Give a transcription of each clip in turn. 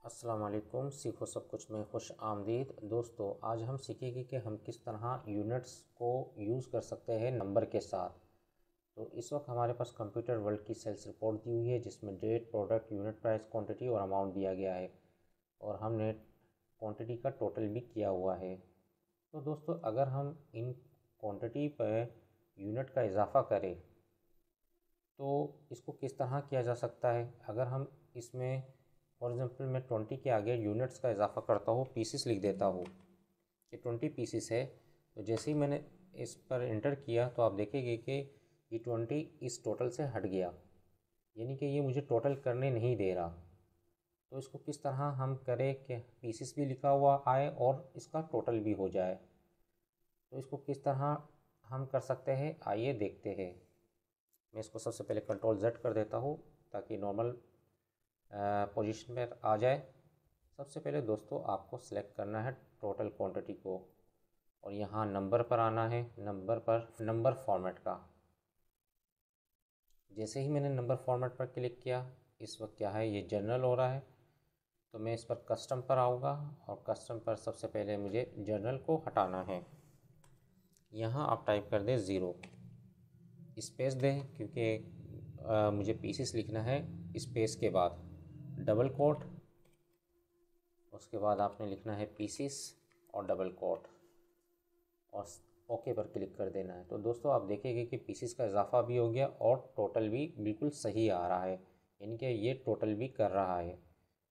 अस्सलाम वालेकुम। सीखो सब कुछ में खुश आमदीद। दोस्तों, आज हम सीखेंगे कि हम किस तरह यूनिट्स को यूज़ कर सकते हैं नंबर के साथ। तो इस वक्त हमारे पास कंप्यूटर वर्ल्ड की सेल्स रिपोर्ट दी हुई है, जिसमें date, product, unit price, quantity और अमाउंट दिया गया है, और हमने क्वांटिटी का टोटल भी किया हुआ है। तो दोस्तों, अगर हम इन क्वांटिटी पर यूनिट का इजाफ़ा करें तो इसको किस तरह किया जा सकता है। अगर हम इसमें फॉर एग्ज़ाम्पल मैं 20 के आगे यूनिट्स का इजाफ़ा करता हूँ, पीसीस लिख देता हूँ कि 20 पीसीस है, तो जैसे ही मैंने इस पर इंटर किया तो आप देखेंगे कि ये 20 इस टोटल से हट गया, यानी कि ये मुझे टोटल करने नहीं दे रहा। तो इसको किस तरह हम करें कि पीसीस भी लिखा हुआ आए और इसका टोटल भी हो जाए। तो इसको किस तरह हम कर सकते हैं, आइए देखते हैं। मैं इसको सबसे पहले कंट्रोल Z कर देता हूँ ताकि नॉर्मल पोजीशन में आ जाए। सबसे पहले दोस्तों, आपको सेलेक्ट करना है टोटल क्वांटिटी को, और यहाँ नंबर पर आना है, नंबर फॉर्मेट का। जैसे ही मैंने नंबर फॉर्मेट पर क्लिक किया, इस वक्त क्या है, ये जनरल हो रहा है, तो मैं इस पर कस्टम पर आऊँगा, और कस्टम पर सबसे पहले मुझे जनरल को हटाना है। यहाँ आप टाइप कर दें 0, स्पेस दें क्योंकि मुझे पीसीस लिखना है, स्पेस के बाद डबल कोट, उसके बाद आपने लिखना है पीसीस और डबल कोट, और ओके पर क्लिक कर देना है। तो दोस्तों, आप देखेंगे कि पीसीस का इजाफा भी हो गया और टोटल भी बिल्कुल सही आ रहा है, यानी कि ये टोटल भी कर रहा है।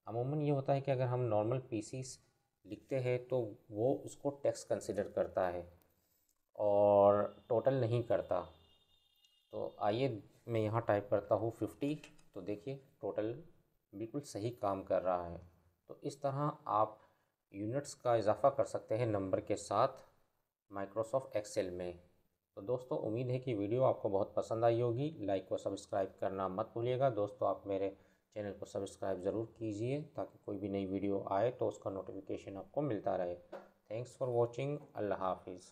अमूमन ये होता है कि अगर हम नॉर्मल पीसीस लिखते हैं तो वो उसको टेक्स्ट कंसिडर करता है और टोटल नहीं करता। तो आइए मैं यहाँ टाइप करता हूँ 50, तो देखिए टोटल बिल्कुल सही काम कर रहा है। तो इस तरह आप यूनिट्स का इजाफ़ा कर सकते हैं नंबर के साथ माइक्रोसॉफ्ट एक्सेल में। तो दोस्तों, उम्मीद है कि वीडियो आपको बहुत पसंद आई होगी। लाइक और सब्सक्राइब करना मत भूलिएगा। दोस्तों, आप मेरे चैनल को सब्सक्राइब ज़रूर कीजिए ताकि कोई भी नई वीडियो आए तो उसका नोटिफिकेशन आपको मिलता रहे। Thanks for watching. अल्लाह हाफिज़।